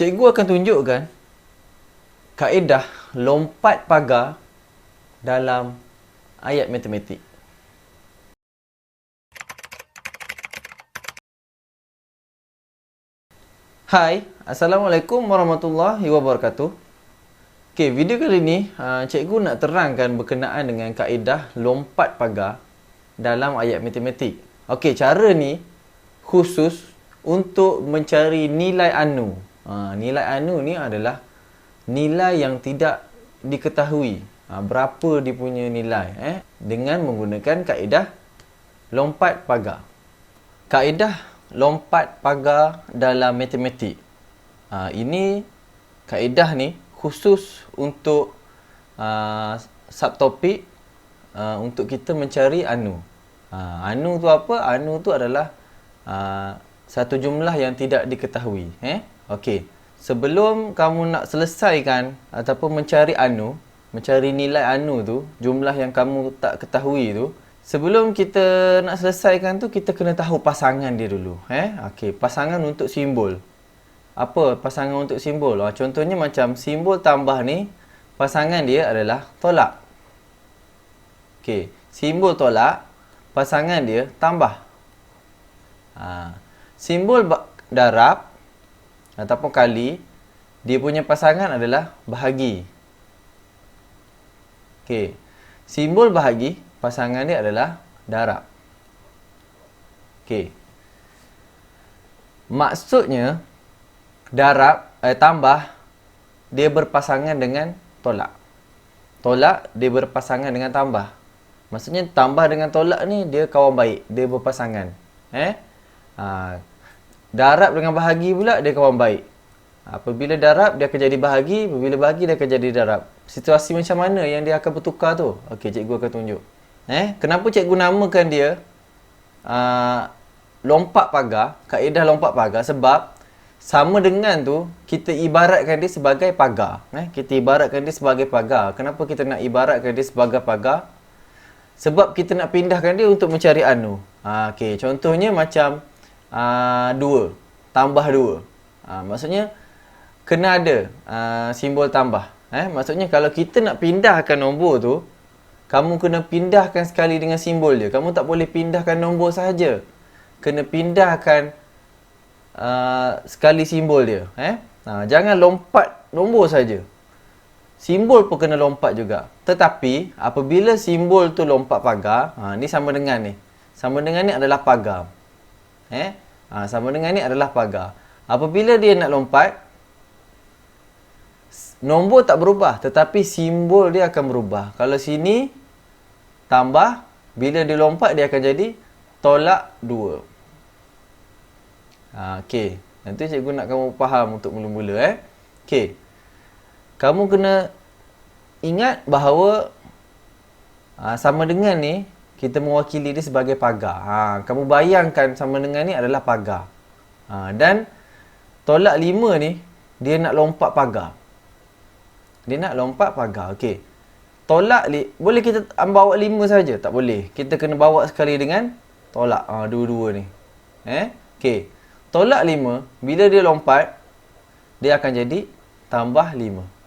Cikgu akan tunjukkan kaedah lompat pagar dalam ayat matematik. Hai, Assalamualaikum warahmatullahi wabarakatuh. Okey, video kali ni cikgu nak terangkan berkenaan dengan kaedah lompat pagar dalam ayat matematik. Okey, cara ni khusus untuk mencari nilai anu. Nilai anu ni adalah nilai yang tidak diketahui. Berapa dia punya nilai dengan menggunakan kaedah lompat pagar. Kaedah lompat pagar dalam matematik. Ini kaedah ni khusus untuk subtopik untuk kita mencari anu. Anu tu apa? Anu tu adalah satu jumlah yang tidak diketahui. Okey. Sebelum kamu nak selesaikan ataupun mencari anu, mencari nilai anu tu, jumlah yang kamu tak ketahui tu, sebelum kita nak selesaikan tu, kita kena tahu pasangan dia dulu. Okey, pasangan untuk simbol. Apa pasangan untuk simbol? Contohnya macam simbol tambah ni, pasangan dia adalah tolak. Okey, simbol tolak, pasangan dia tambah. Simbol darab ataupun kali, dia punya pasangan adalah bahagi. Okey, simbol bahagi, pasangan dia adalah darab. Okey, maksudnya darab tambah dia berpasangan dengan tolak. Tolak dia berpasangan dengan tambah. Maksudnya tambah dengan tolak ni dia kawan baik, dia berpasangan. Darab dengan bahagi pula dia kawan baik. Apabila darab dia akan jadi bahagi, apabila bahagi dia akan jadi darab. Situasi macam mana yang dia akan bertukar tu? Okey, cikgu akan tunjuk. Kenapa cikgu namakan dia lompat pagar, kaedah lompat pagar? Sebab sama dengan tu kita ibaratkan dia sebagai pagar. Kita ibaratkan dia sebagai pagar. Kenapa kita nak ibaratkan dia sebagai pagar? Sebab kita nak pindahkan dia untuk mencari anu. Okey, contohnya macam 2 tambah 2. Maksudnya kena ada simbol tambah. Maksudnya kalau kita nak pindahkan nombor tu, kamu kena pindahkan sekali dengan simbol dia. Kamu tak boleh pindahkan nombor sahaja. Kena pindahkan sekali simbol dia. Jangan lompat nombor saja. Simbol pun kena lompat juga. Tetapi apabila simbol tu lompat pagar, ni sama dengan ni. Sama dengan ni adalah pagar. Sama dengan ni adalah pagar. Apabila dia nak lompat, nombor tak berubah, tetapi simbol dia akan berubah. Kalau sini tambah, bila dia lompat dia akan jadi tolak 2. Okey, nanti cikgu nak kamu faham untuk mula-mula. Okey, kamu kena ingat bahawa sama dengan ni kita mewakili dia sebagai pagar. Kamu bayangkan sama dengan ni adalah pagar. Dan tolak 5 ni, dia nak lompat pagar. Dia nak lompat pagar. Okey. Tolak, boleh kita bawa 5 saja? Tak boleh. Kita kena bawa sekali dengan tolak. Dua-dua ni. Okey. Tolak 5, bila dia lompat, dia akan jadi tambah 5.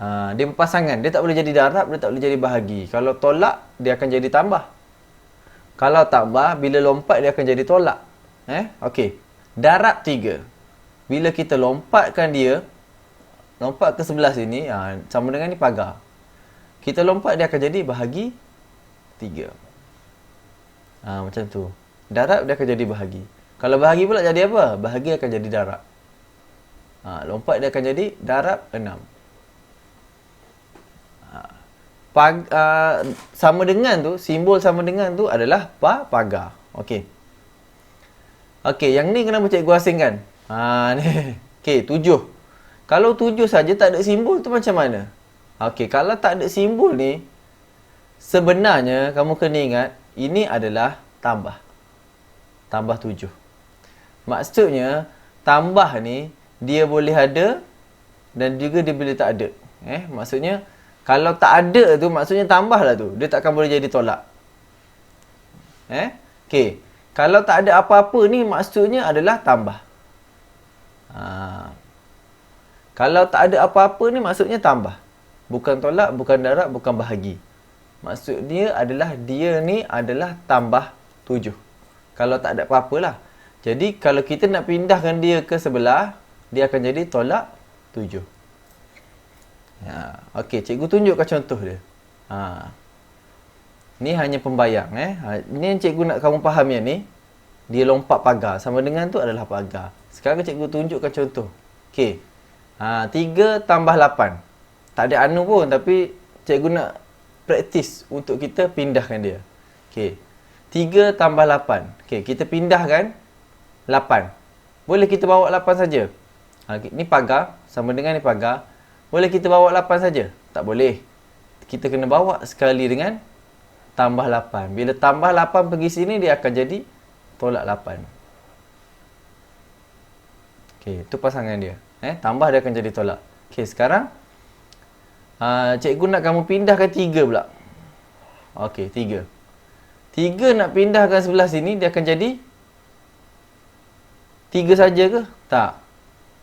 Dia berpasangan. Dia tak boleh jadi darab, dia tak boleh jadi bahagi. Kalau tolak, dia akan jadi tambah. Kalau tambah, bila lompat, dia akan jadi tolak. Okey. Darab 3. Bila kita lompatkan dia, lompat ke sebelah sini, sama dengan ni pagar. Kita lompat, dia akan jadi bahagi 3. Macam tu. Darab, dia akan jadi bahagi. Kalau bahagi pula jadi apa? Bahagi akan jadi darab. Lompat, dia akan jadi darab 6. Sama dengan tu, simbol sama dengan tu adalah pagar. Okey. Okey, yang ni kenapa cikgu asingkan? Ni. Okey, 7. Kalau 7 saja tak ada simbol tu macam mana? Okey, kalau tak ada simbol ni, sebenarnya kamu kena ingat, ini adalah tambah. Tambah 7. Maksudnya, tambah ni, dia boleh ada dan juga dia boleh tak ada. Maksudnya, kalau tak ada tu, maksudnya tambah lah tu. Dia takkan boleh jadi tolak. Okey. Kalau tak ada apa-apa ni, maksudnya adalah tambah. Ha. Kalau tak ada apa-apa ni maksudnya tambah. Bukan tolak, bukan darab, bukan bahagi. Maksud dia ni adalah tambah 7. Kalau tak ada apa-apa lah. Jadi kalau kita nak pindahkan dia ke sebelah, dia akan jadi tolak 7. Okey, cikgu tunjukkan contoh dia. Ni hanya pembayang. Ni yang cikgu nak kamu faham yang ni. Dia lompat pagar. Sama dengan tu adalah pagar. Sekarang cikgu tunjukkan contoh. Okey. 3 tambah 8. Tak ada anu pun, tapi cikgu nak praktis untuk kita pindahkan dia. Okey. 3 tambah 8. Okey, kita pindahkan 8. Boleh kita bawa 8 saja? Ni pagar, sama dengan ni pagar. Boleh kita bawa 8 saja? Tak boleh. Kita kena bawa sekali dengan tambah 8. Bila tambah 8 pergi sini, dia akan jadi tolak 8. Okey, tu pasangan dia. Tambah dia akan jadi tolak. Okey, sekarang cikgu nak kamu pindahkan 3 pula. Okey, 3. 3 nak pindahkan sebelah sini, dia akan jadi 3 saja ke? Tak.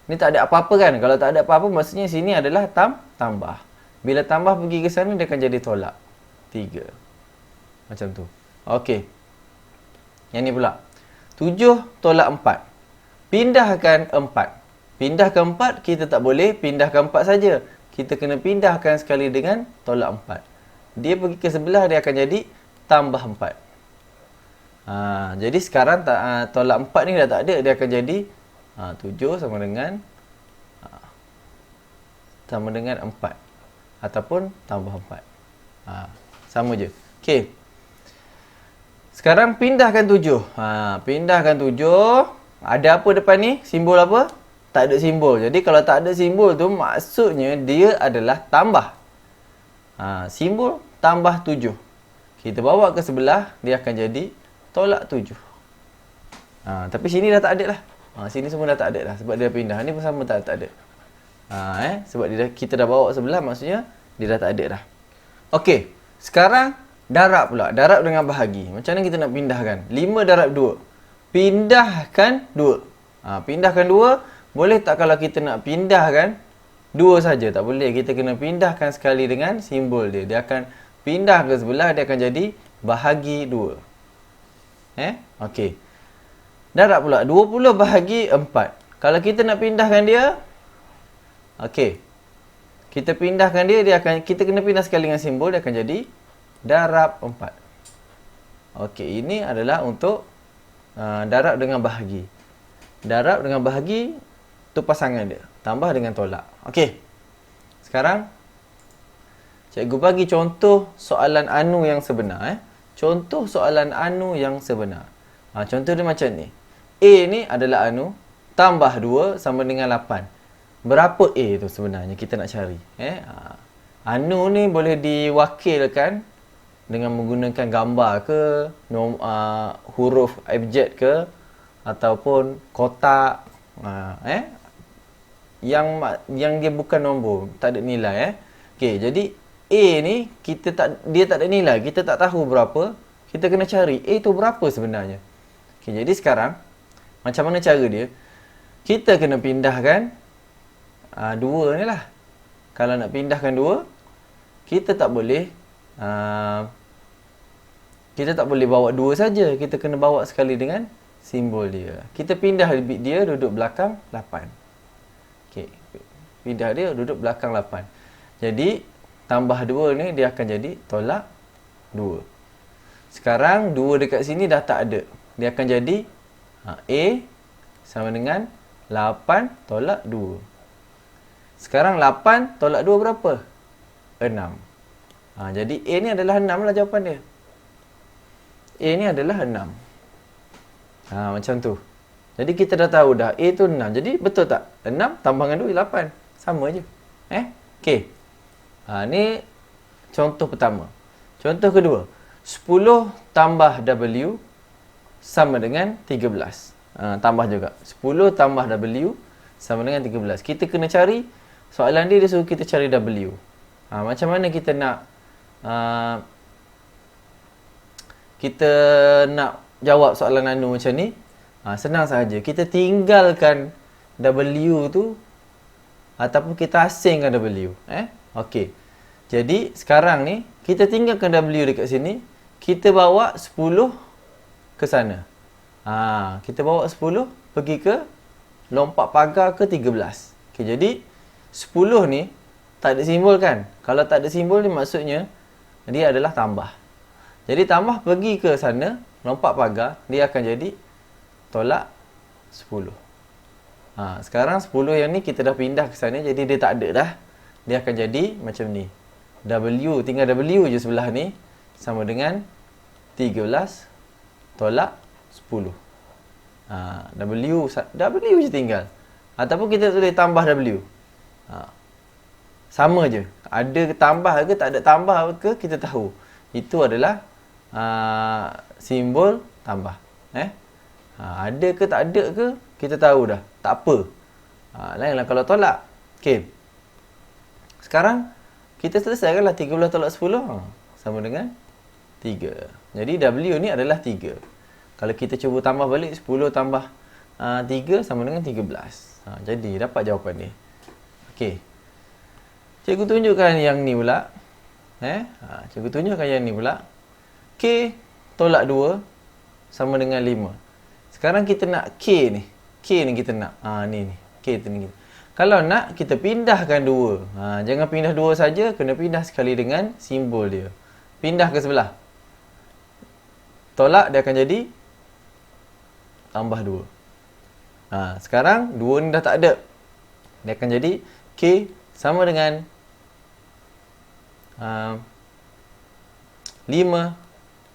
Ni tak ada apa-apa kan? Kalau tak ada apa-apa, maksudnya sini adalah tambah. Bila tambah pergi ke sana, dia akan jadi tolak 3. Macam tu. Okey. Yang ni pula. 7 tolak 4. Pindahkan 4. Pindahkan 4, kita tak boleh pindahkan 4 saja. Kita kena pindahkan sekali dengan tolak 4. Dia pergi ke sebelah, dia akan jadi tambah 4. Jadi sekarang tolak 4 ni dah tak ada. Dia akan jadi 7 sama dengan 4. Ataupun tambah 4. Sama je. Okey. Sekarang pindahkan 7. Pindahkan 7. Ada apa depan ni? Simbol apa? Tak ada simbol. Jadi kalau tak ada simbol tu, maksudnya dia adalah tambah. Simbol tambah 7. Kita bawa ke sebelah, dia akan jadi tolak 7. Tapi sini dah tak ada lah. Sini semua dah tak ada dah. Sebab dia pindah. Ni pun sama tak ada. Sebab kita dah bawa sebelah, maksudnya dia dah tak ada dah. Okey. Sekarang darab pula. Darab dengan bahagi. Macam mana kita nak pindahkan? 5 darab 2. Pindahkan 2. Pindahkan 2. Boleh tak kalau kita nak pindahkan 2 saja? Tak boleh. Kita kena pindahkan sekali dengan simbol dia. Dia akan pindah ke sebelah. Dia akan jadi bahagi 2. Okey. Darab pula. 20 bahagi 4. Kalau kita nak pindahkan dia. Okey. Kita pindahkan dia. Kita kena pindah sekali dengan simbol. Dia akan jadi darab 4. Okey. Ini adalah untuk darab dengan bahagi. Darab dengan bahagi tu pasangan dia. Tambah dengan tolak. Okey. Sekarang cikgu bagi contoh soalan anu yang sebenar. Contoh soalan anu yang sebenar. Contoh dia macam ni. A ni adalah anu. Tambah 2 sama dengan 8. Berapa A tu sebenarnya kita nak cari? Anu ni boleh diwakilkan dengan menggunakan gambar ke, huruf abjad ke, ataupun kotak. Yang dia bukan nombor, tak ada nilai. Okey, jadi A ni dia tak ada nilai, kita tak tahu berapa. Kita kena cari A tu berapa sebenarnya. Okey, jadi sekarang macam mana cara dia? Kita kena pindahkan 2 ni lah. Kalau nak pindahkan 2, kita tak boleh bawa 2 saja. Kita kena bawa sekali dengan simbol dia. Kita pindah dia duduk belakang 8. Okey. Pindah dia duduk belakang 8. Jadi tambah 2 ni dia akan jadi tolak 2. Sekarang 2 dekat sini dah tak ada. Dia akan jadi A sama dengan 8 tolak 2. Sekarang 8 tolak 2 berapa? 6. Jadi A ni adalah 6 lah jawapan dia. A ni adalah 6. Macam tu. Jadi kita dah tahu dah A tu 6. Jadi betul tak? 6 tambah dengan 2 8. Sama je. Okey. Ni contoh pertama. Contoh kedua. 10 tambah W sama dengan 13. Tambah juga. 10 tambah W sama dengan 13. Kita kena cari, soalan dia suruh kita cari W. Macam mana kita nak jawab soalan anu macam ni? Senang sahaja. Kita tinggalkan W tu ataupun kita asingkan W. Okey. Jadi sekarang ni kita tinggalkan W dekat sini, kita bawa 10 ke sana. Kita bawa 10 pergi ke lompat pagar ke 13. Okey, jadi 10 ni tak ada simbol kan? Kalau tak ada simbol ni maksudnya dia adalah tambah. Jadi tambah pergi ke sana, lompat pagar, dia akan jadi tolak 10. Sekarang 10 yang ni kita dah pindah ke sana, jadi dia tak ada dah. Dia akan jadi macam ni. W, tinggal W je sebelah ni, sama dengan 13 tolak 10. W je tinggal. Ataupun kita boleh tambah W. Sama je. Ada tambah ke tak ada tambah ke kita tahu. Itu adalah simbol tambah. Ada ke tak ada ke kita tahu dah. Tak apa. Lainlah kalau tolak. Okey. Sekarang kita selesaikanlah 13 tolak 10 sama dengan 3. Jadi W ni adalah 3. Kalau kita cuba tambah balik 10 tambah 3 sama dengan 13. Jadi dapat jawapan dia. Okey. Cikgu tunjukkan yang ni pula. Cikgu tunjukkan yang ni pula. K tolak 2 sama dengan 5. Sekarang kita nak K ni. K ni kita nak. Ni. K tu ni. Kalau nak, kita pindahkan 2. Jangan pindah 2 saja, kena pindah sekali dengan simbol dia. Pindah ke sebelah. Tolak, dia akan jadi tambah 2. Sekarang, 2 ni dah tak ada. Dia akan jadi K sama dengan 5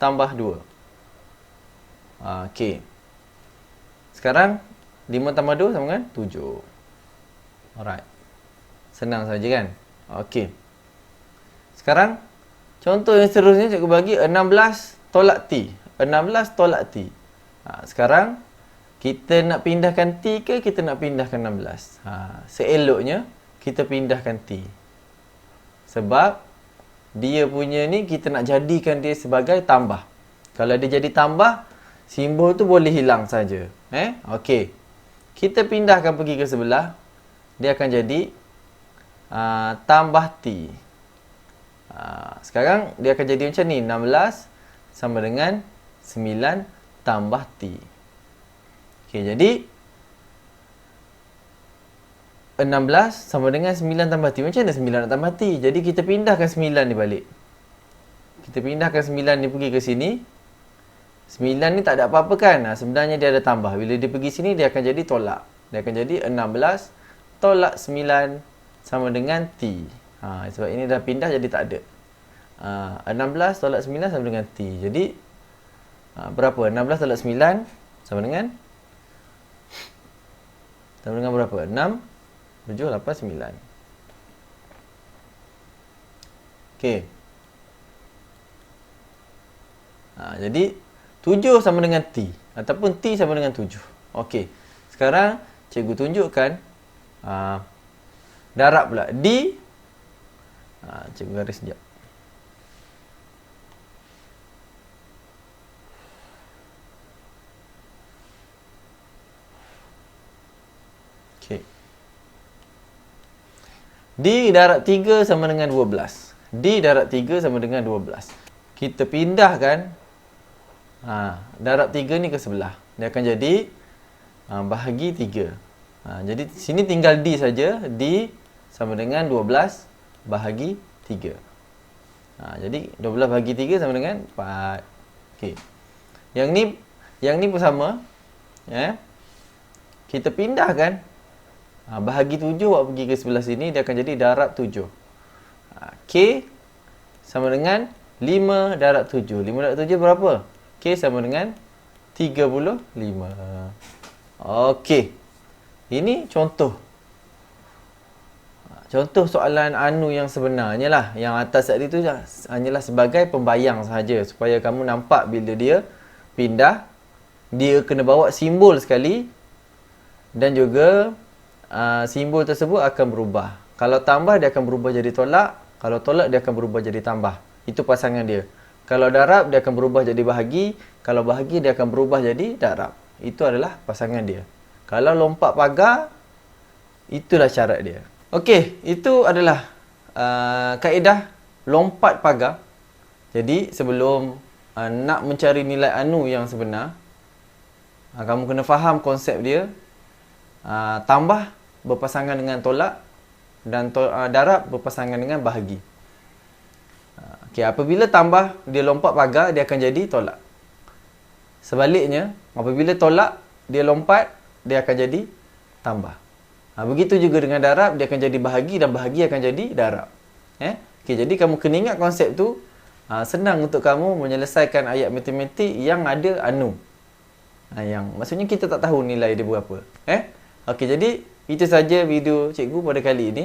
tambah 2. K. Sekarang, 5 tambah 2 sama dengan 7. Alright. Senang saja kan? Okey. Sekarang, contoh yang seterusnya cikgu bagi 16 tolak T. 16 tolak T. Sekarang, kita nak pindahkan T ke kita nak pindahkan 16? Seeloknya, kita pindahkan T. Sebab, dia punya ni kita nak jadikan dia sebagai tambah. Kalau dia jadi tambah, simbol tu boleh hilang saja. Okey. Kita pindahkan pergi ke sebelah, dia akan jadi tambah T. Sekarang dia akan jadi macam ni. 16 sama dengan 9 tambah T. Okey, jadi 16 sama dengan 9 tambah T. Macam mana 9 nak tambah T? Jadi kita pindahkan 9 ni balik. Kita pindahkan 9 ni pergi ke sini. 9 ni tak ada apa-apa kan? Sebenarnya dia ada tambah. Bila dia pergi sini, dia akan jadi tolak. Dia akan jadi 16 tolak 9 sama dengan T. Sebab ini dah pindah jadi tak ada. 16 tolak 9 sama dengan T. Jadi, berapa? 16 tolak 9 sama dengan? Sama dengan berapa? 6, 7, 8, 9. Okey. Jadi, 7 sama dengan T. Ataupun T sama dengan 7. Okey. Sekarang, cikgu tunjukkan darab pula. D. Cikgu garis sekejap. Okay. D darab 3 sama dengan 12. D darab 3 sama dengan 12. Kita pindahkan darab 3 ni ke sebelah. Dia akan jadi bahagi 3. Jadi sini tinggal D saja. D sama dengan 12 bahagi 3. Jadi 12 bahagi 3 sama dengan 4. Okey. Yang ni pun sama. Kita pindahkan bahagi 7 buat pergi ke sebelah sini, dia akan jadi darab 7. K sama dengan 5 darab 7. 5 darab 7 berapa? K sama dengan 35. Okey. Ini contoh. Contoh soalan anu yang sebenarnya lah. Yang atas tadi tu hanyalah sebagai pembayang sahaja. Supaya kamu nampak bila dia pindah, dia kena bawa simbol sekali. Dan juga simbol tersebut akan berubah. Kalau tambah, dia akan berubah jadi tolak. Kalau tolak, dia akan berubah jadi tambah. Itu pasangan dia. Kalau darab, dia akan berubah jadi bahagi. Kalau bahagi, dia akan berubah jadi darab. Itu adalah pasangan dia. Kalau lompat pagar, Itulah syarat dia. Okey, itu adalah kaedah lompat pagar. Jadi sebelum nak mencari nilai anu yang sebenar, kamu kena faham konsep dia. Tambah berpasangan dengan tolak dan darab berpasangan dengan bahagi. Okey, apabila tambah dia lompat pagar, dia akan jadi tolak. Sebaliknya, apabila tolak dia lompat, dia akan jadi tambah. Begitu juga dengan darab, dia akan jadi bahagi dan bahagi akan jadi darab. Okey, jadi kamu kena ingat konsep tu. Senang untuk kamu menyelesaikan ayat matematik yang ada anu. Yang maksudnya kita tak tahu nilai dia berapa. Okey, jadi itu saja video cikgu pada kali ini.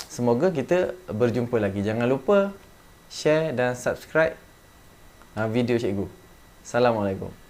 Semoga kita berjumpa lagi. Jangan lupa share dan subscribe video cikgu. Assalamualaikum.